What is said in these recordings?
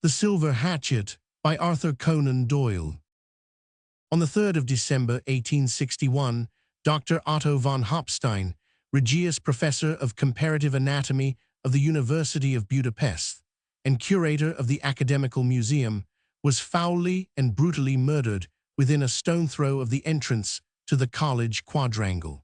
The Silver Hatchet by Arthur Conan Doyle. On the 3rd of December 1861, Dr. Otto von Hopstein, Regius Professor of Comparative Anatomy of the University of Budapest and curator of the Academical Museum, was foully and brutally murdered within a stone's throw of the entrance to the college quadrangle.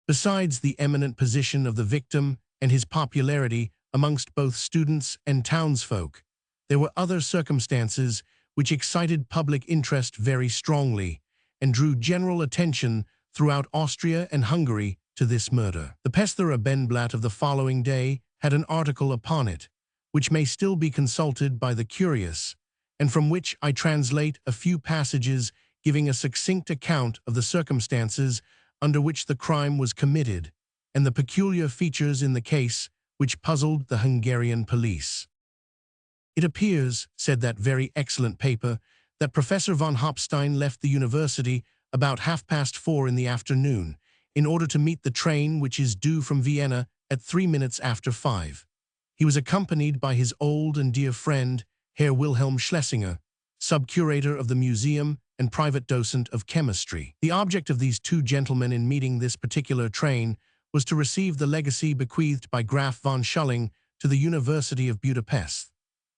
Besides the eminent position of the victim and his popularity amongst both students and townsfolk, there were other circumstances which excited public interest very strongly and drew general attention throughout Austria and Hungary to this murder. The Pester Abendblatt of the following day had an article upon it, which may still be consulted by the curious, and from which I translate a few passages giving a succinct account of the circumstances under which the crime was committed and the peculiar features in the case which puzzled the Hungarian police. It appears, said that very excellent paper, that Professor von Hopstein left the university about 4:30 in the afternoon in order to meet the train which is due from Vienna at 5:03. He was accompanied by his old and dear friend, Herr Wilhelm Schlesinger, sub-curator of the museum and private docent of chemistry. The object of these two gentlemen in meeting this particular train was to receive the legacy bequeathed by Graf von Schulling to the University of Budapest.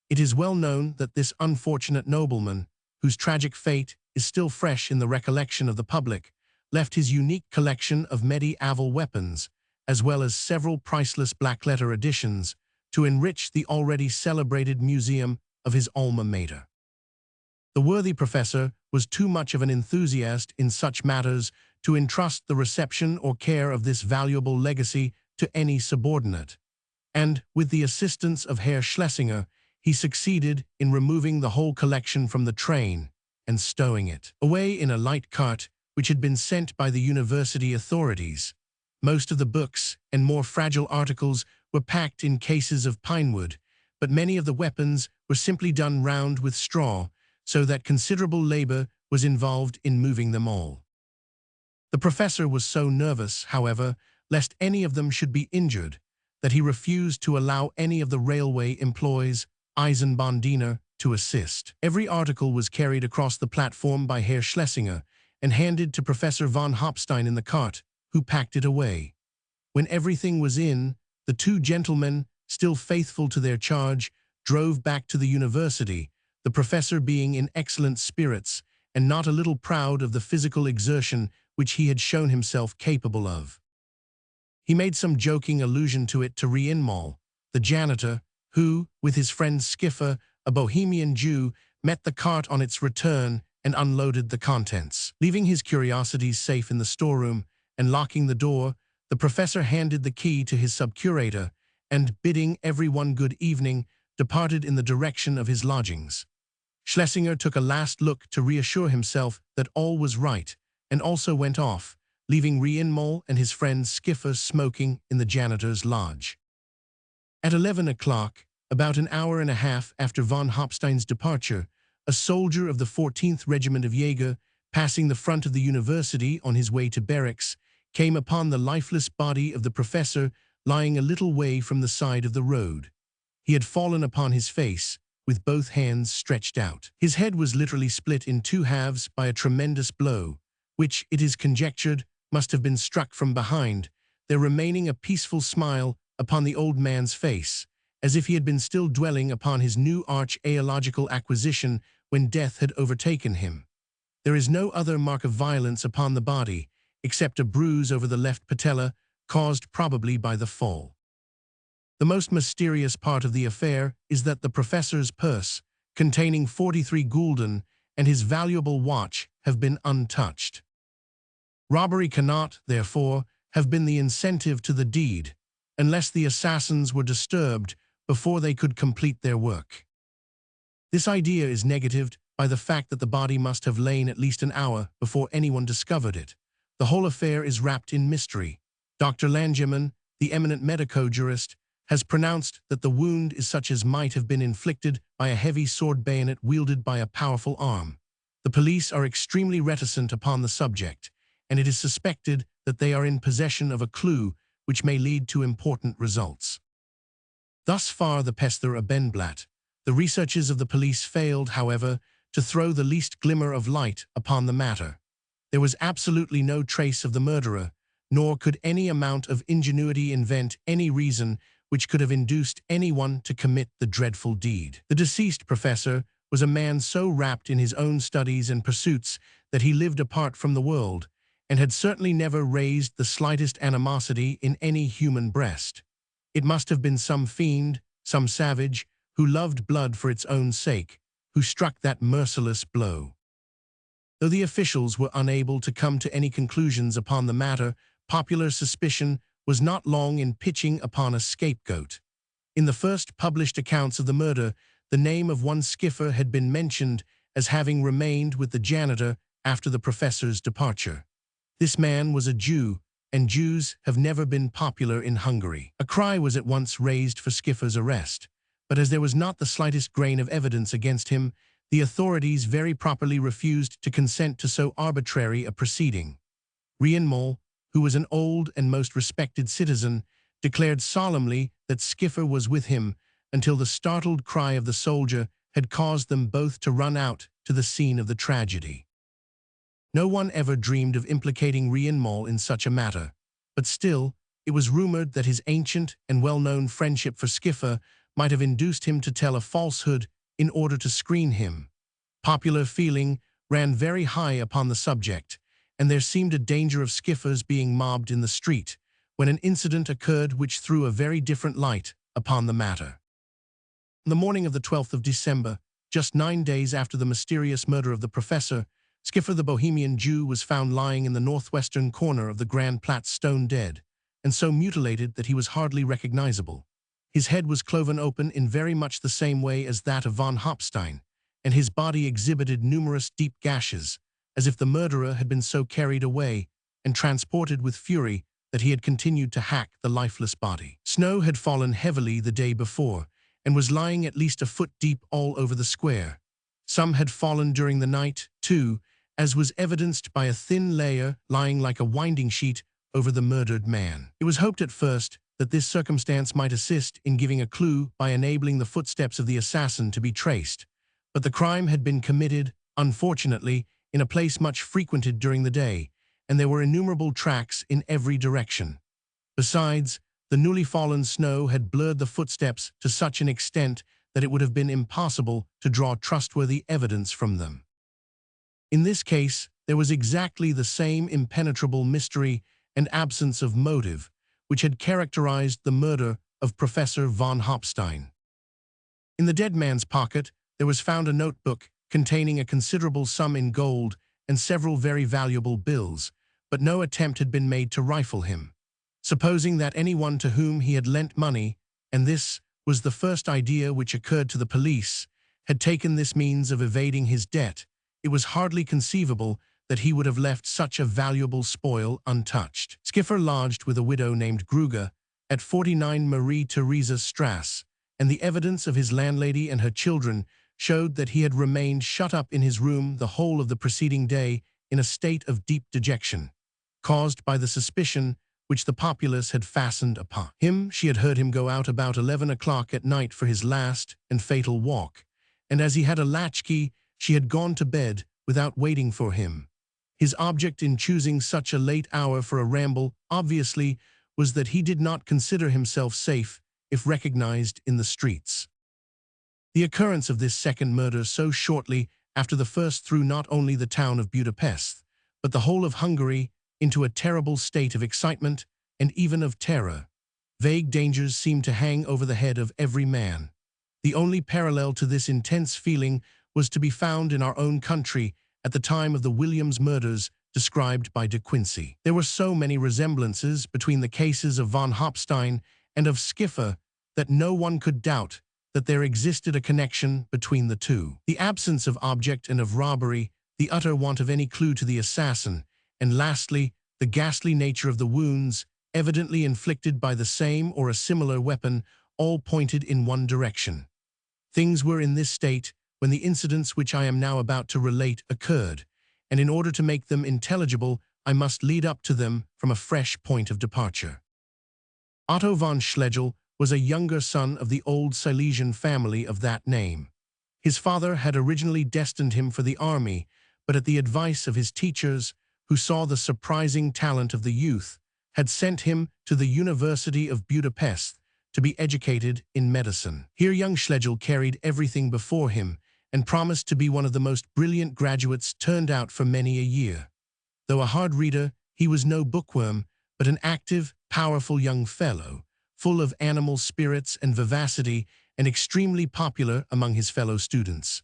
It is well known that this unfortunate nobleman, whose tragic fate is still fresh in the recollection of the public, left his unique collection of medieval weapons, as well as several priceless black-letter editions, to enrich the already celebrated museum of his alma mater. The worthy professor was too much of an enthusiast in such matters to entrust the reception or care of this valuable legacy to any subordinate, and, with the assistance of Herr Schlesinger, he succeeded in removing the whole collection from the train and stowing it away in a light cart which had been sent by the university authorities. Most of the books and more fragile articles were packed in cases of pinewood, but many of the weapons were simply done round with straw, so that considerable labor was involved in moving them all. The professor was so nervous, however, lest any of them should be injured, that he refused to allow any of the railway employees Eisenbahndiener to assist. Every article was carried across the platform by Herr Schlesinger and handed to Professor von Hopstein in the cart, who packed it away. When everything was in, the two gentlemen, still faithful to their charge, drove back to the university, the professor being in excellent spirits and not a little proud of the physical exertion which he had shown himself capable of. He made some joking allusion to it to Reinmal, the janitor, who, with his friend Skiffer, a Bohemian Jew, met the cart on its return and unloaded the contents. Leaving his curiosities safe in the storeroom and locking the door, the professor handed the key to his sub-curator and, bidding everyone good evening, departed in the direction of his lodgings. Schlesinger took a last look to reassure himself that all was right and also went off, leaving Reinmal and his friend Skiffer smoking in the janitor's lodge. At 11 o'clock, about an hour and a half after von Hopstein's departure, a soldier of the 14th Regiment of Jaeger, passing the front of the university on his way to barracks, came upon the lifeless body of the professor lying a little way from the side of the road. He had fallen upon his face, with both hands stretched out. His head was literally split in two halves by a tremendous blow, which, it is conjectured, must have been struck from behind, there remaining a peaceful smile upon the old man's face, as if he had been still dwelling upon his new archaeological acquisition when death had overtaken him. There is no other mark of violence upon the body, except a bruise over the left patella, caused probably by the fall. The most mysterious part of the affair is that the professor's purse, containing 43 gulden, and his valuable watch have been untouched. Robbery cannot, therefore, have been the incentive to the deed, unless the assassins were disturbed before they could complete their work. This idea is negatived by the fact that the body must have lain at least an hour before anyone discovered it. The whole affair is wrapped in mystery. Dr. Langemann, the eminent medico-jurist, has pronounced that the wound is such as might have been inflicted by a heavy sword bayonet wielded by a powerful arm. The police are extremely reticent upon the subject, and it is suspected that they are in possession of a clue which may lead to important results. Thus far the Pester Abendblatt, The researches of the police failed, however, to throw the least glimmer of light upon the matter. There was absolutely no trace of the murderer, nor could any amount of ingenuity invent any reason which could have induced anyone to commit the dreadful deed. The deceased professor was a man so wrapped in his own studies and pursuits that he lived apart from the world, and had certainly never raised the slightest animosity in any human breast. It must have been some fiend, some savage, who loved blood for its own sake, who struck that merciless blow. Though the officials were unable to come to any conclusions upon the matter, popular suspicion was not long in pitching upon a scapegoat. In the first published accounts of the murder, the name of one skipper had been mentioned as having remained with the janitor after the professor's departure. This man was a Jew, and Jews have never been popular in Hungary. A cry was at once raised for Skiffer's arrest, but as there was not the slightest grain of evidence against him, the authorities very properly refused to consent to so arbitrary a proceeding. Rienmol, who was an old and most respected citizen, declared solemnly that Skiffer was with him until the startled cry of the soldier had caused them both to run out to the scene of the tragedy. No one ever dreamed of implicating Rienmol in such a matter, but still, it was rumored that his ancient and well-known friendship for Skiffer might have induced him to tell a falsehood in order to screen him. Popular feeling ran very high upon the subject, and there seemed a danger of Skiffer's being mobbed in the street, when an incident occurred which threw a very different light upon the matter. On the morning of the 12th of December, just 9 days after the mysterious murder of the professor, Skiffer the Bohemian Jew was found lying in the northwestern corner of the Grand Platz stone dead, and so mutilated that he was hardly recognizable. His head was cloven open in very much the same way as that of von Hopstein, and his body exhibited numerous deep gashes, as if the murderer had been so carried away and transported with fury that he had continued to hack the lifeless body. Snow had fallen heavily the day before, and was lying at least a foot deep all over the square. Some had fallen during the night, too, as was evidenced by a thin layer lying like a winding sheet over the murdered man. It was hoped at first that this circumstance might assist in giving a clue by enabling the footsteps of the assassin to be traced, but the crime had been committed, unfortunately, in a place much frequented during the day, and there were innumerable tracks in every direction. Besides, the newly fallen snow had blurred the footsteps to such an extent that it would have been impossible to draw trustworthy evidence from them. In this case, there was exactly the same impenetrable mystery and absence of motive which had characterized the murder of Professor von Hopstein. In the dead man's pocket, there was found a notebook containing a considerable sum in gold and several very valuable bills, but no attempt had been made to rifle him. Supposing that anyone to whom he had lent money, and this was the first idea which occurred to the police, had taken this means of evading his debt, it was hardly conceivable that he would have left such a valuable spoil untouched. Skiffer lodged with a widow named Gruger at 49 Marie Theresa Strasse, and the evidence of his landlady and her children showed that he had remained shut up in his room the whole of the preceding day in a state of deep dejection, caused by the suspicion which the populace had fastened upon him. She had heard him go out about 11 o'clock at night for his last and fatal walk, and as he had a latchkey, she had gone to bed without waiting for him. His object in choosing such a late hour for a ramble, obviously, was that he did not consider himself safe if recognized in the streets. The occurrence of this second murder so shortly after the first threw not only the town of Budapest, but the whole of Hungary into a terrible state of excitement and even of terror. Vague dangers seemed to hang over the head of every man. The only parallel to this intense feeling was to be found in our own country at the time of the Williams murders described by De Quincey. There were so many resemblances between the cases of von Hopstein and of Skiffer that no one could doubt that there existed a connection between the two. The absence of object and of robbery, the utter want of any clue to the assassin, and lastly, the ghastly nature of the wounds, evidently inflicted by the same or a similar weapon, all pointed in one direction. Things were in this state when the incidents which I am now about to relate occurred, and in order to make them intelligible, I must lead up to them from a fresh point of departure. Otto von Schlegel was a younger son of the old Silesian family of that name. His father had originally destined him for the army, but at the advice of his teachers, who saw the surprising talent of the youth, had sent him to the University of Budapest to be educated in medicine. Here young Schlegel carried everything before him and promised to be one of the most brilliant graduates turned out for many a year. Though a hard reader, he was no bookworm, but an active, powerful young fellow, full of animal spirits and vivacity, and extremely popular among his fellow students.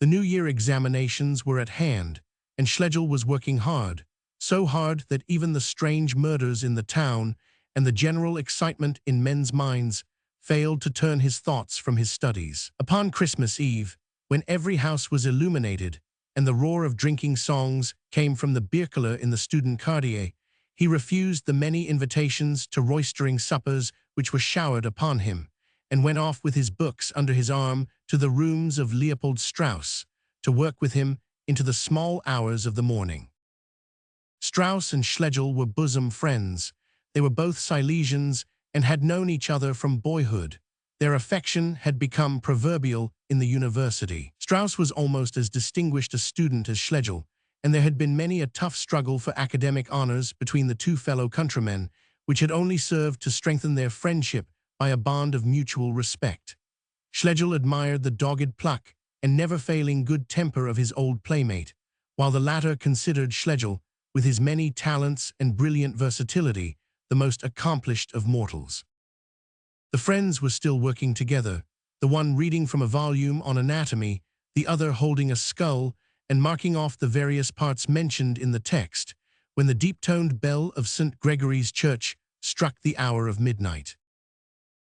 The New Year examinations were at hand, and Schlegel was working hard, so hard that even the strange murders in the town and the general excitement in men's minds failed to turn his thoughts from his studies. Upon Christmas Eve, when every house was illuminated and the roar of drinking songs came from the bierkeller in the student quartier, he refused the many invitations to roistering suppers which were showered upon him, and went off with his books under his arm to the rooms of Leopold Strauss to work with him into the small hours of the morning. Strauss and Schlegel were bosom friends. They were both Silesians and had known each other from boyhood. Their affection had become proverbial in the university. Strauss was almost as distinguished a student as Schlegel, and there had been many a tough struggle for academic honors between the two fellow countrymen, which had only served to strengthen their friendship by a bond of mutual respect. Schlegel admired the dogged pluck and never-failing good temper of his old playmate, while the latter considered Schlegel, with his many talents and brilliant versatility, the most accomplished of mortals. The friends were still working together, the one reading from a volume on anatomy, the other holding a skull and marking off the various parts mentioned in the text, when the deep-toned bell of St. Gregory's Church struck the hour of midnight.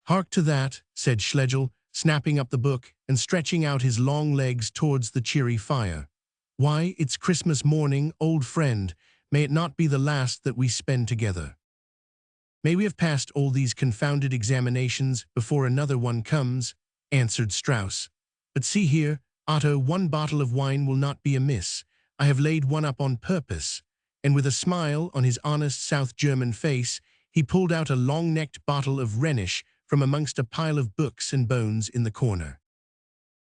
"Hark to that," said Schlegel, snapping up the book and stretching out his long legs towards the cheery fire. "Why, it's Christmas morning, old friend. May it not be the last that we spend together. May we have passed all these confounded examinations before another one comes," answered Strauss. "But see here, Otto, one bottle of wine will not be amiss. I have laid one up on purpose." And with a smile on his honest South German face, he pulled out a long-necked bottle of Rhenish from amongst a pile of books and bones in the corner.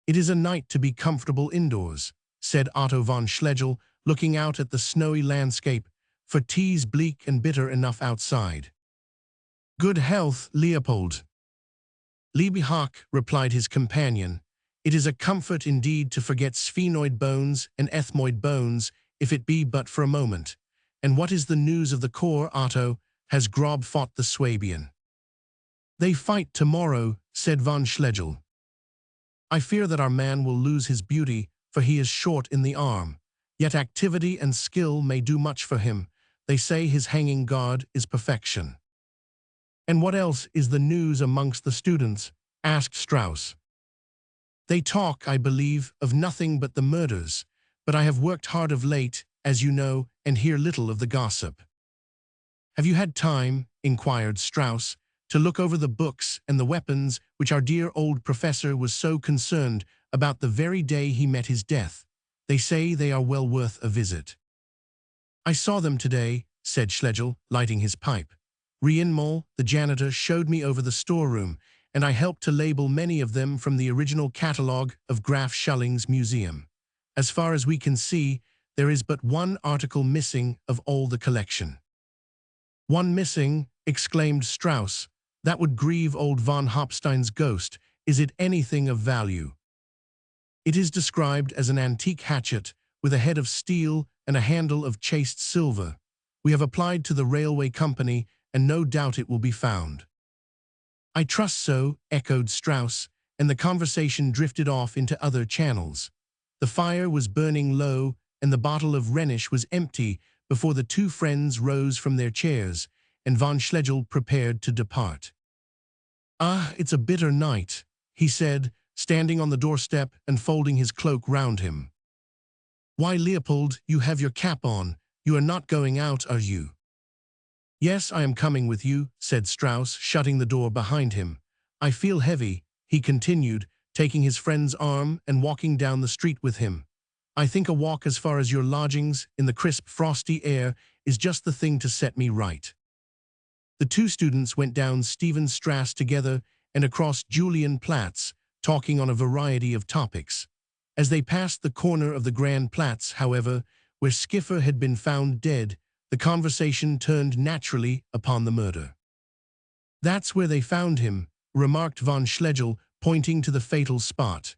"It is a night to be comfortable indoors," said Otto von Schlegel, looking out at the snowy landscape, "for tea's bleak and bitter enough outside." "Good health, Leopold." "Liebe Hock," replied his companion, "it is a comfort indeed to forget sphenoid bones and ethmoid bones, if it be but for a moment. And what is the news of the corps, Otto? Has Grob fought the Swabian?" "They fight tomorrow," said von Schlegel. "I fear that our man will lose his beauty, for he is short in the arm. Yet activity and skill may do much for him. They say his hanging guard is perfection." "And what else is the news amongst the students?" asked Strauss. "They talk, I believe, of nothing but the murders, but I have worked hard of late, as you know, and hear little of the gossip." "Have you had time," inquired Strauss, "to look over the books and the weapons which our dear old professor was so concerned about the very day he met his death? They say they are well worth a visit." "I saw them today," said Schlegel, lighting his pipe. "Rienmol, the janitor, showed me over the storeroom, and I helped to label many of them from the original catalogue of Graf Schelling's museum. As far as we can see, there is but one article missing of all the collection." "One missing?" exclaimed Strauss. "That would grieve old von Hopstein's ghost. Is it anything of value?" "It is described as an antique hatchet with a head of steel and a handle of chased silver. We have applied to the railway company, and no doubt it will be found." "I trust so," echoed Strauss, and the conversation drifted off into other channels. The fire was burning low, and the bottle of Rhenish was empty before the two friends rose from their chairs, and von Schlegel prepared to depart. "Ah, it's a bitter night," he said, standing on the doorstep and folding his cloak round him. "Why, Leopold, you have your cap on. You are not going out, are you?" "Yes, I am coming with you," said Strauss, shutting the door behind him. "I feel heavy," he continued, taking his friend's arm and walking down the street with him. "I think a walk as far as your lodgings, in the crisp, frosty air, is just the thing to set me right." The two students went down Stephenstrasse together and across Julienplatz, talking on a variety of topics. As they passed the corner of the Grand Platz, however, where Skiffer had been found dead, the conversation turned naturally upon the murder. "That's where they found him," remarked von Schlegel, pointing to the fatal spot.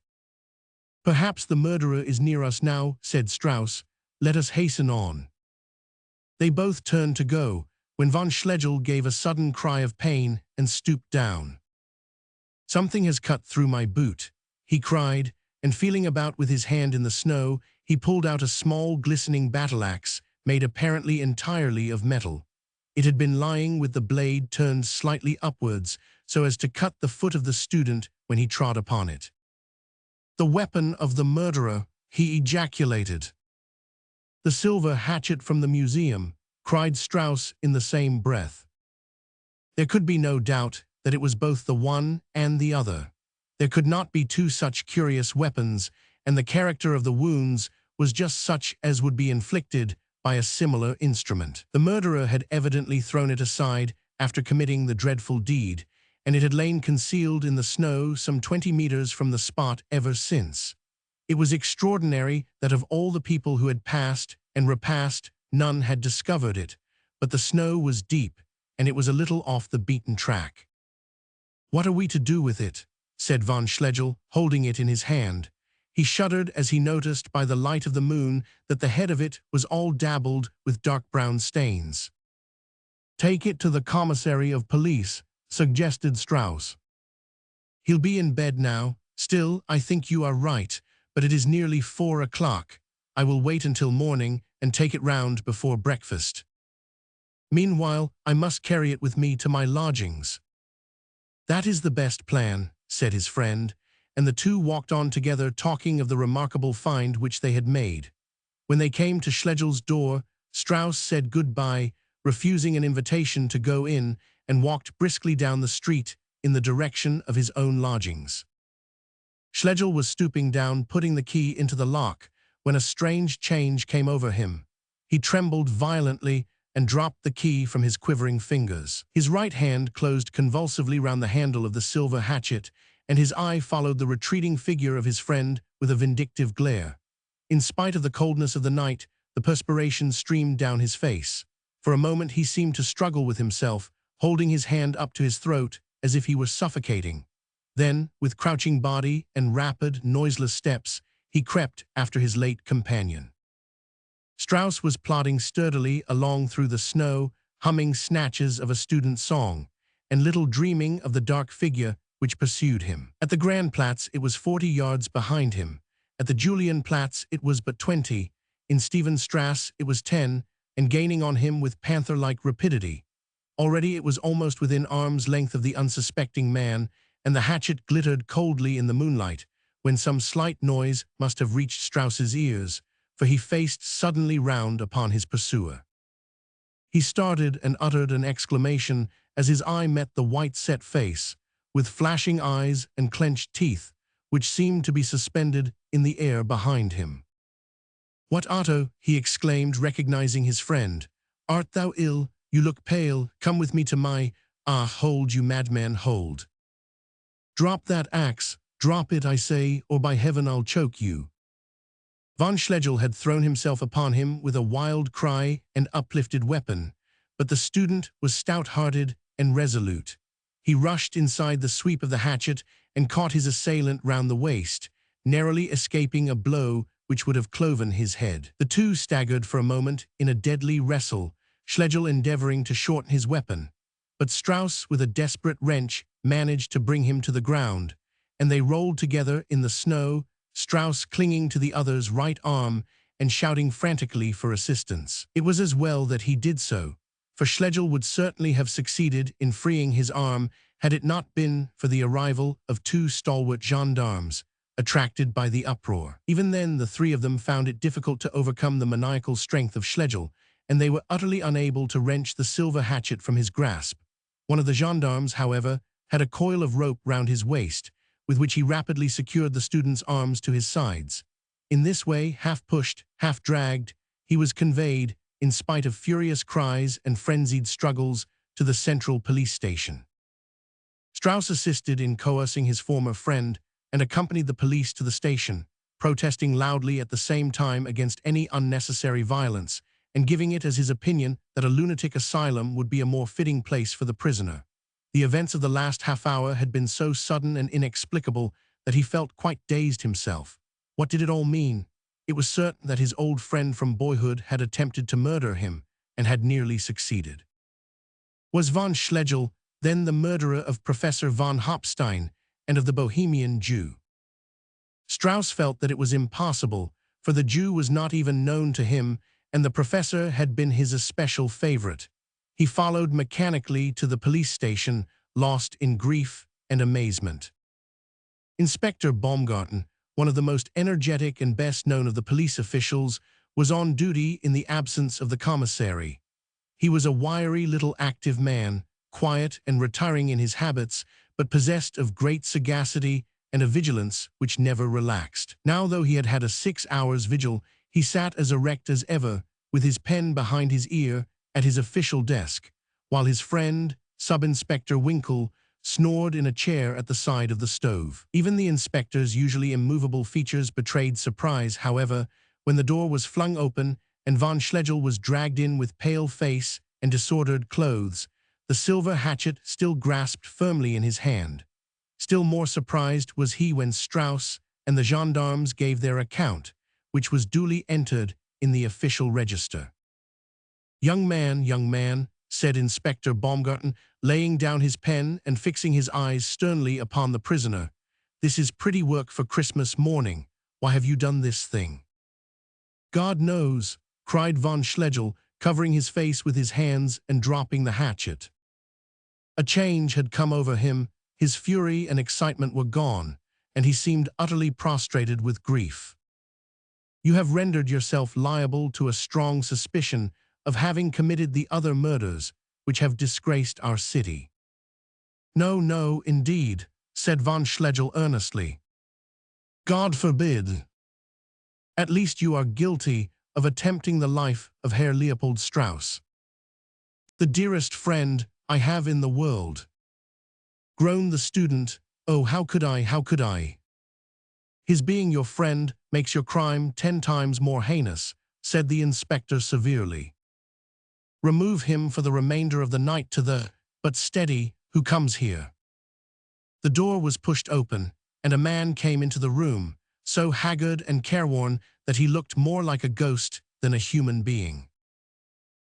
"Perhaps the murderer is near us now," said Strauss. "Let us hasten on." They both turned to go, when von Schlegel gave a sudden cry of pain and stooped down. "Something has cut through my boot," he cried, and feeling about with his hand in the snow, he pulled out a small glistening battle-axe, made apparently entirely of metal. It had been lying with the blade turned slightly upwards, so as to cut the foot of the student when he trod upon it. "The weapon of the murderer," he ejaculated. "The silver hatchet from the museum," cried Strauss in the same breath. There could be no doubt that it was both the one and the other. There could not be two such curious weapons, and the character of the wounds was just such as would be inflicted by a similar instrument. The murderer had evidently thrown it aside after committing the dreadful deed, and it had lain concealed in the snow some 20 meters from the spot ever since. It was extraordinary that of all the people who had passed and repassed, none had discovered it, but the snow was deep, and it was a little off the beaten track. "What are we to do with it?" said von Schlegel, holding it in his hand. He shuddered as he noticed by the light of the moon that the head of it was all dabbled with dark brown stains. "Take it to the commissary of police," suggested Strauss. "He'll be in bed now. Still, I think you are right, but it is nearly 4 o'clock. I will wait until morning and take it round before breakfast. Meanwhile, I must carry it with me to my lodgings." "That is the best plan," said his friend, and the two walked on together talking of the remarkable find which they had made. When they came to Schlegel's door, Strauss said goodbye, refusing an invitation to go in, and walked briskly down the street in the direction of his own lodgings. Schlegel was stooping down, putting the key into the lock, when a strange change came over him. He trembled violently and dropped the key from his quivering fingers. His right hand closed convulsively round the handle of the silver hatchet, and his eye followed the retreating figure of his friend with a vindictive glare. In spite of the coldness of the night, the perspiration streamed down his face. For a moment he seemed to struggle with himself, holding his hand up to his throat as if he were suffocating. Then, with crouching body and rapid, noiseless steps, he crept after his late companion. Strauss was plodding sturdily along through the snow, humming snatches of a student's song, and little dreaming of the dark figure which pursued him. At the Grand Platz it was 40 yards behind him. At the Julienplatz it was but 20. In Stephenstrasse it was 10, and gaining on him with panther-like rapidity. Already it was almost within arm's length of the unsuspecting man, and the hatchet glittered coldly in the moonlight, when some slight noise must have reached Strauss's ears, for he faced suddenly round upon his pursuer. He started and uttered an exclamation as his eye met the white-set face, with flashing eyes and clenched teeth, which seemed to be suspended in the air behind him. "What, Otto?" he exclaimed, recognizing his friend. "Art thou ill? You look pale. Come with me to my— Ah, hold, you madman, hold. Drop that axe. Drop it, I say, or by heaven I'll choke you." Von Schlegel had thrown himself upon him with a wild cry and uplifted weapon, but the student was stout-hearted and resolute. He rushed inside the sweep of the hatchet and caught his assailant round the waist, narrowly escaping a blow which would have cloven his head. The two staggered for a moment in a deadly wrestle, Schlegel endeavoring to shorten his weapon, but Strauss, with a desperate wrench, managed to bring him to the ground, and they rolled together in the snow, Strauss clinging to the other's right arm and shouting frantically for assistance. It was as well that he did so, for Schlegel would certainly have succeeded in freeing his arm had it not been for the arrival of two stalwart gendarmes, attracted by the uproar. Even then, the three of them found it difficult to overcome the maniacal strength of Schlegel, and they were utterly unable to wrench the silver hatchet from his grasp. One of the gendarmes, however, had a coil of rope round his waist, with which he rapidly secured the student's arms to his sides. In this way, half pushed, half dragged, he was conveyed, in spite of furious cries and frenzied struggles, to the central police station. Strauss assisted in coercing his former friend and accompanied the police to the station, protesting loudly at the same time against any unnecessary violence and giving it as his opinion that a lunatic asylum would be a more fitting place for the prisoner. The events of the last half-hour had been so sudden and inexplicable that he felt quite dazed himself. What did it all mean? It was certain that his old friend from boyhood had attempted to murder him and had nearly succeeded. Was von Schlegel then the murderer of Professor von Hopstein and of the Bohemian Jew? Strauss felt that it was impossible, for the Jew was not even known to him, and the professor had been his especial favorite. He followed mechanically to the police station, lost in grief and amazement. Inspector Baumgarten, one of the most energetic and best known of the police officials, was on duty in the absence of the commissary. He was a wiry little active man, quiet and retiring in his habits, but possessed of great sagacity and a vigilance which never relaxed. Now, though he had had a 6 hours vigil, he sat as erect as ever, with his pen behind his ear, at his official desk, while his friend, Sub-Inspector Winkle, snored in a chair at the side of the stove. Even the inspector's usually immovable features betrayed surprise, however, when the door was flung open and von Schlegel was dragged in with pale face and disordered clothes, the silver hatchet still grasped firmly in his hand. Still more surprised was he when Strauss and the gendarmes gave their account, which was duly entered in the official register. Young man," said Inspector Baumgarten, laying down his pen and fixing his eyes sternly upon the prisoner. "This is pretty work for Christmas morning. Why have you done this thing?" "God knows," cried von Schlegel, covering his face with his hands and dropping the hatchet. A change had come over him, his fury and excitement were gone, and he seemed utterly prostrated with grief. "You have rendered yourself liable to a strong suspicion of having committed the other murders which have disgraced our city." No, indeed," said von Schlegel earnestly. "God forbid. At least you are guilty of attempting the life of Herr Leopold Strauss, the dearest friend I have in the world." Groaned the student. "Oh, how could I? His being your friend makes your crime 10 times more heinous," said the inspector severely. "Remove him for the remainder of the night to the— but steady, who comes here?" The door was pushed open, and a man came into the room, so haggard and careworn that he looked more like a ghost than a human being.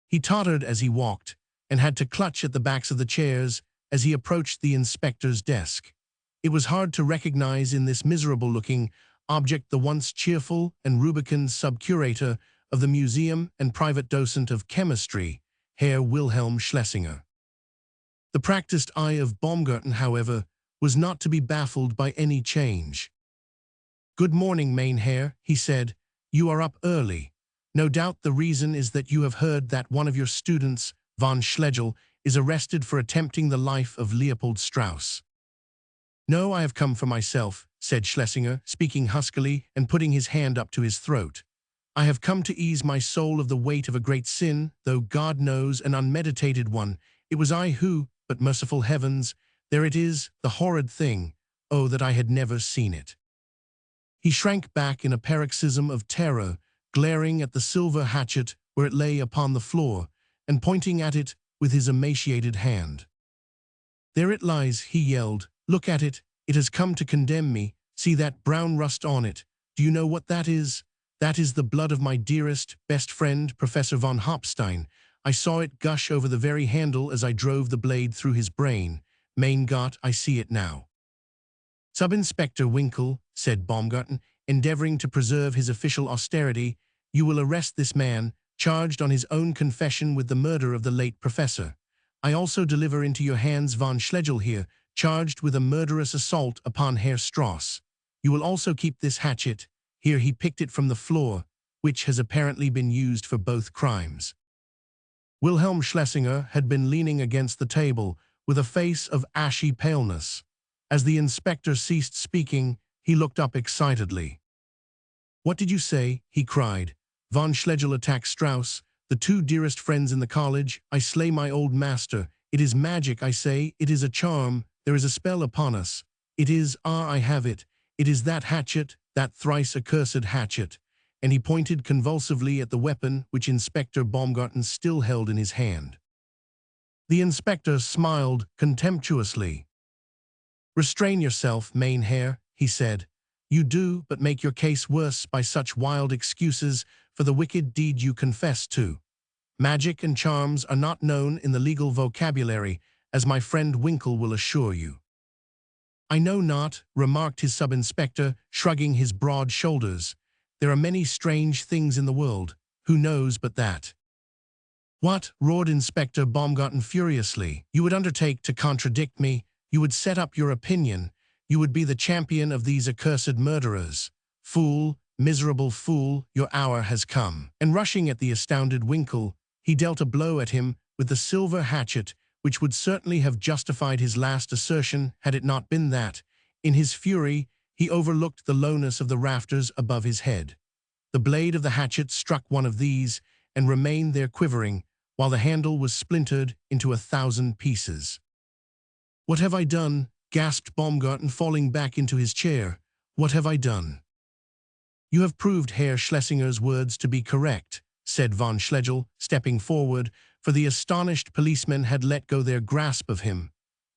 He tottered as he walked, and had to clutch at the backs of the chairs as he approached the inspector's desk. It was hard to recognize in this miserable-looking object the once cheerful and rubicund sub-curator of the museum and private docent of chemistry, Herr Wilhelm Schlesinger. The practiced eye of Baumgarten, however, was not to be baffled by any change. "Good morning, mein Herr," he said. "You are up early. No doubt the reason is that you have heard that one of your students, von Schlegel, is arrested for attempting the life of Leopold Strauss." "No, I have come for myself," said Schlesinger, speaking huskily and putting his hand up to his throat. "I have come to ease my soul of the weight of a great sin, though God knows an unmeditated one. It was I who— but merciful heavens, there it is, the horrid thing. Oh, that I had never seen it." He shrank back in a paroxysm of terror, glaring at the silver hatchet where it lay upon the floor, and pointing at it with his emaciated hand. "There it lies," he yelled. "Look at it. It has come to condemn me. See that brown rust on it. Do you know what that is? That is the blood of my dearest, best friend, Professor von Hopstein. I saw it gush over the very handle as I drove the blade through his brain. Mein Gott, I see it now." "Sub-Inspector Winkle," said Baumgarten, endeavoring to preserve his official austerity, "you will arrest this man, charged on his own confession with the murder of the late professor. I also deliver into your hands von Schlegel here, charged with a murderous assault upon Herr Strauss. You will also keep this hatchet." Here he picked it from the floor, "which has apparently been used for both crimes." Wilhelm Schlesinger had been leaning against the table, with a face of ashy paleness. As the inspector ceased speaking, he looked up excitedly. "What did you say?" he cried. "Von Schlegel attacks Strauss, the 2 dearest friends in the college. I slay my old master. It is magic, I say. It is a charm. There is a spell upon us. It is, I have it. It is that hatchet, that thrice accursed hatchet." And he pointed convulsively at the weapon which Inspector Baumgarten still held in his hand. The inspector smiled contemptuously. "Restrain yourself, Mainherr," he said. "You do but make your case worse by such wild excuses for the wicked deed you confess to. Magic and charms are not known in the legal vocabulary, as my friend Winkle will assure you." "I know not," remarked his sub-inspector, shrugging his broad shoulders. "There are many strange things in the world. Who knows but that?" "What?" roared Inspector Baumgarten furiously. "You would undertake to contradict me? You would set up your opinion? You would be the champion of these accursed murderers? Fool, miserable fool, your hour has come." And rushing at the astounded Winkle, he dealt a blow at him with the silver hatchet, which would certainly have justified his last assertion had it not been that, in his fury, he overlooked the lowness of the rafters above his head. The blade of the hatchet struck one of these and remained there quivering, while the handle was splintered into 1,000 pieces. "What have I done?" gasped Baumgarten, falling back into his chair. "What have I done?" "You have proved Herr Schlesinger's words to be correct," said von Schlegel, stepping forward, for the astonished policemen had let go their grasp of him.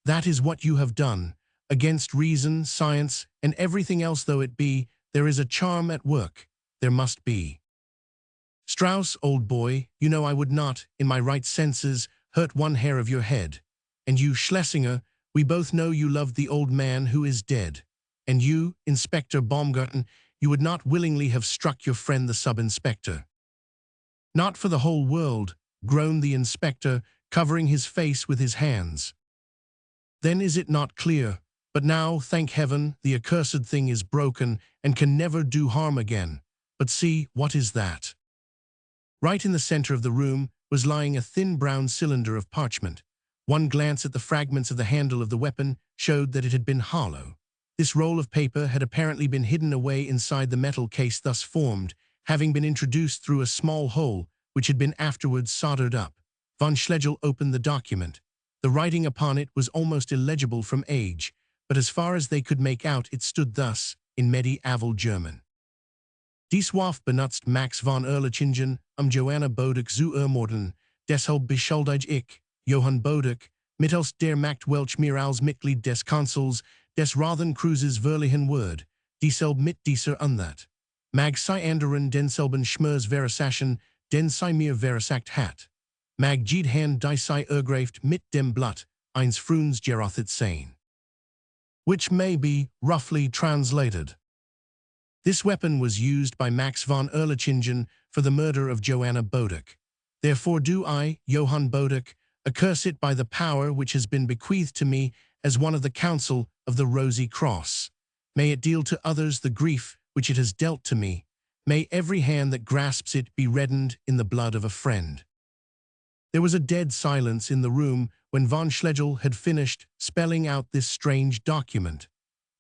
"That is what you have done. Against reason, science, and everything else though it be, there is a charm at work. There must be. Strauss, old boy, you know I would not, in my right senses, hurt one hair of your head. And you, Schlesinger, we both know you loved the old man who is dead. And you, Inspector Baumgarten, you would not willingly have struck your friend the sub-inspector." "Not for the whole world," groaned the inspector, covering his face with his hands. "Then is it not clear? But now, thank heaven, the accursed thing is broken and can never do harm again. But see, what is that?" Right in the center of the room was lying a thin brown cylinder of parchment. One glance at the fragments of the handle of the weapon showed that it had been hollow. This roll of paper had apparently been hidden away inside the metal case thus formed, having been introduced through a small hole which had been afterwards soldered up. Von Schlegel opened the document. The writing upon it was almost illegible from age, but as far as they could make out it stood thus, in medieval German. "Dieswaf benutzt Max von Erlachingen, Johanna Bodek zu ermorden, deshalb beschuldige ich, Johann Bodek, mittels der Macht welch mir als Mitglied des Konsuls, des Rothen Cruises verliehen wird, dieselb mit dieser Unthat. Mag sie anderen denselben Schmers verisachen, den sie mir verisagt hat. Mag jede Hand die sie ergreift mit dem Blut, eines Fruns gerothet sein." Which may be roughly translated: "This weapon was used by Max von Erlachingen for the murder of Johanna Bodek. Therefore do I, Johann Bodek, accurse it by the power which has been bequeathed to me as one of the Council of the Rosy Cross. May it deal to others the grief which it has dealt to me. May every hand that grasps it be reddened in the blood of a friend." There was a dead silence in the room when von Schlegel had finished spelling out this strange document.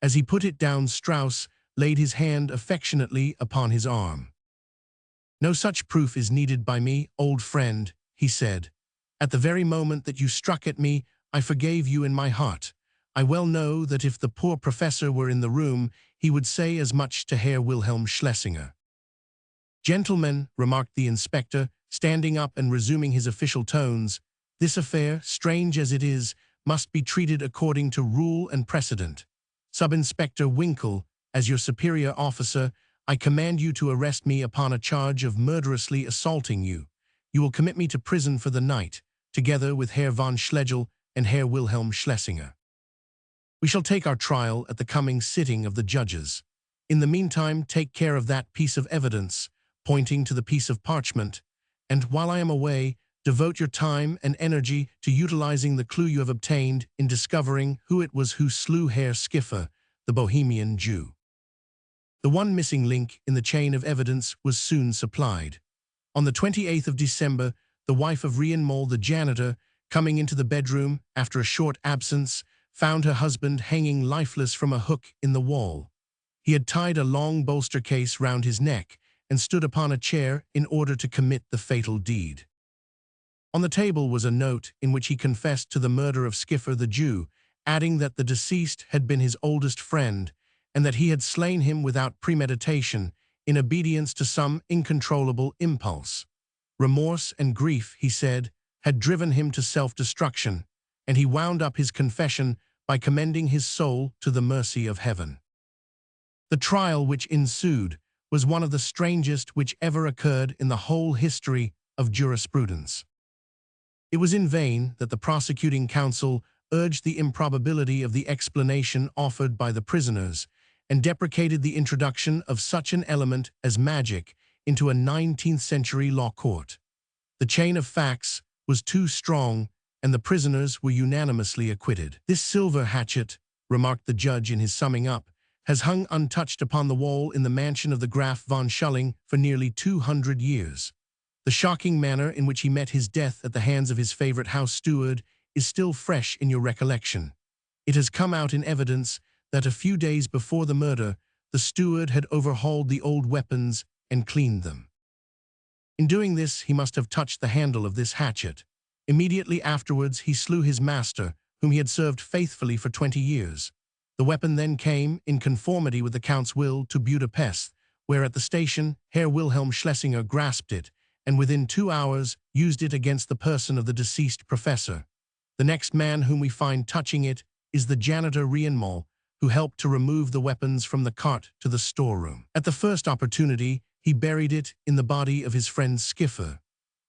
As he put it down, Strauss laid his hand affectionately upon his arm. "No such proof is needed by me, old friend," he said. "At the very moment that you struck at me, I forgave you in my heart. I well know that if the poor professor were in the room, he would say as much to Herr Wilhelm Schlesinger." "Gentlemen," remarked the inspector, standing up and resuming his official tones, "this affair, strange as it is, must be treated according to rule and precedent. Sub-Inspector Winkle, as your superior officer, I command you to arrest me upon a charge of murderously assaulting you. You will commit me to prison for the night, together with Herr von Schlegel and Herr Wilhelm Schlesinger. We shall take our trial at the coming sitting of the judges. In the meantime, take care of that piece of evidence," pointing to the piece of parchment, "and while I am away, devote your time and energy to utilizing the clue you have obtained in discovering who it was who slew Herr Skiffer, the Bohemian Jew." The one missing link in the chain of evidence was soon supplied. On the 28th of December, the wife of Rienmol, the janitor, coming into the bedroom after a short absence, found her husband hanging lifeless from a hook in the wall. He had tied a long bolster case round his neck and stood upon a chair in order to commit the fatal deed. On the table was a note in which he confessed to the murder of Skillful the Jew, adding that the deceased had been his oldest friend and that he had slain him without premeditation in obedience to some incontrollable impulse. Remorse and grief, he said, had driven him to self-destruction, and he wound up his confession by commending his soul to the mercy of heaven. The trial which ensued was one of the strangest which ever occurred in the whole history of jurisprudence. It was in vain that the prosecuting counsel urged the improbability of the explanation offered by the prisoners and deprecated the introduction of such an element as magic into a 19th-century law court. The chain of facts was too strong, and the prisoners were unanimously acquitted. "This silver hatchet," remarked the judge in his summing up, "has hung untouched upon the wall in the mansion of the Graf von Schulling for nearly 200 years. The shocking manner in which he met his death at the hands of his favorite house steward is still fresh in your recollection. It has come out in evidence that a few days before the murder, the steward had overhauled the old weapons and cleaned them. In doing this, he must have touched the handle of this hatchet. Immediately afterwards, he slew his master, whom he had served faithfully for 20 years. The weapon then came, in conformity with the Count's will, to Budapest, where at the station, Herr Wilhelm Schlesinger grasped it, and within 2 hours used it against the person of the deceased professor. The next man whom we find touching it is the janitor Rienmal, who helped to remove the weapons from the cart to the storeroom. At the first opportunity, he buried it in the body of his friend Skillful.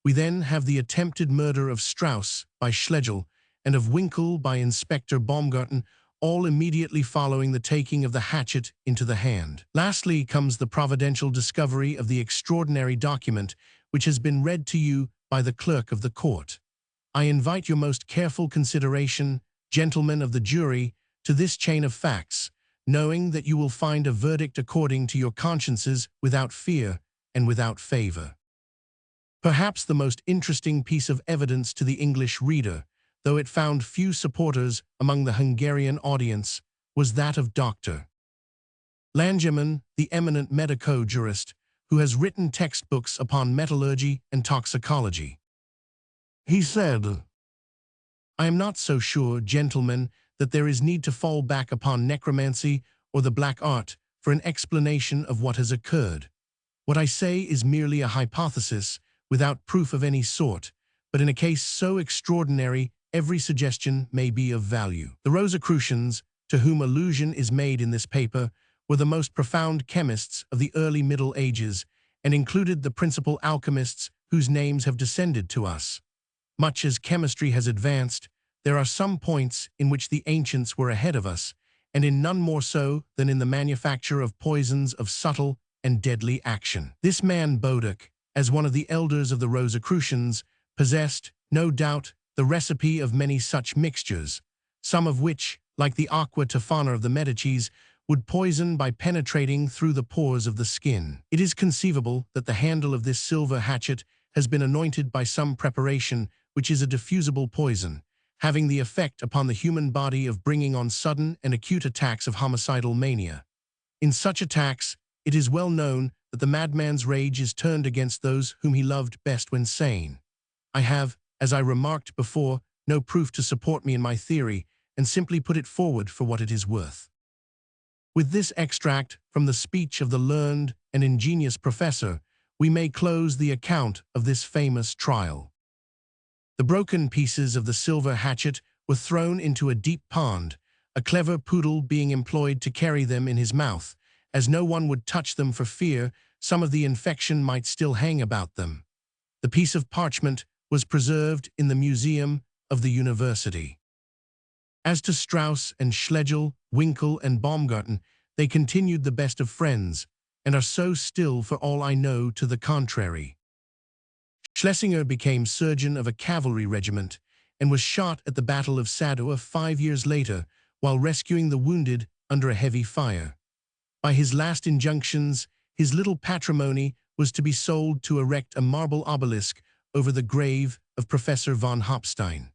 We then have the attempted murder of Strauss by Schlegel and of Winkel by Inspector Baumgarten, all immediately following the taking of the hatchet into the hand. Lastly comes the providential discovery of the extraordinary document which has been read to you by the clerk of the court. I invite your most careful consideration, gentlemen of the jury, to this chain of facts, knowing that you will find a verdict according to your consciences without fear and without favor. Perhaps the most interesting piece of evidence to the English reader, though it found few supporters among the Hungarian audience, was that of Dr. Langemann, the eminent medico-jurist, who has written textbooks upon metallurgy and toxicology. He said, "I am not so sure, gentlemen, that there is need to fall back upon necromancy or the black art for an explanation of what has occurred. What I say is merely a hypothesis, without proof of any sort, but in a case so extraordinary, every suggestion may be of value." The Rosicrucians, to whom allusion is made in this paper, were the most profound chemists of the early Middle Ages, and included the principal alchemists whose names have descended to us. Much as chemistry has advanced, there are some points in which the ancients were ahead of us, and in none more so than in the manufacture of poisons of subtle and deadly action. This man Boduc, as one of the elders of the Rosicrucians, possessed, no doubt, the recipe of many such mixtures, some of which, like the aqua tofana of the Medicis, would poison by penetrating through the pores of the skin. It is conceivable that the handle of this silver hatchet has been anointed by some preparation which is a diffusible poison, having the effect upon the human body of bringing on sudden and acute attacks of homicidal mania. In such attacks, it is well known that the madman's rage is turned against those whom he loved best when sane. I have, as I remarked before, no proof to support me in my theory, and simply put it forward for what it is worth. With this extract from the speech of the learned and ingenious professor, we may close the account of this famous trial. The broken pieces of the silver hatchet were thrown into a deep pond, a clever poodle being employed to carry them in his mouth, as no one would touch them for fear some of the infection might still hang about them. The piece of parchment was preserved in the museum of the university. As to Strauss and Schlegel, Winkel and Baumgarten, they continued the best of friends, and are so still for all I know to the contrary. Schlesinger became surgeon of a cavalry regiment and was shot at the Battle of Sadowa 5 years later while rescuing the wounded under a heavy fire. By his last injunctions, his little patrimony was to be sold to erect a marble obelisk over the grave of Professor von Hopstein.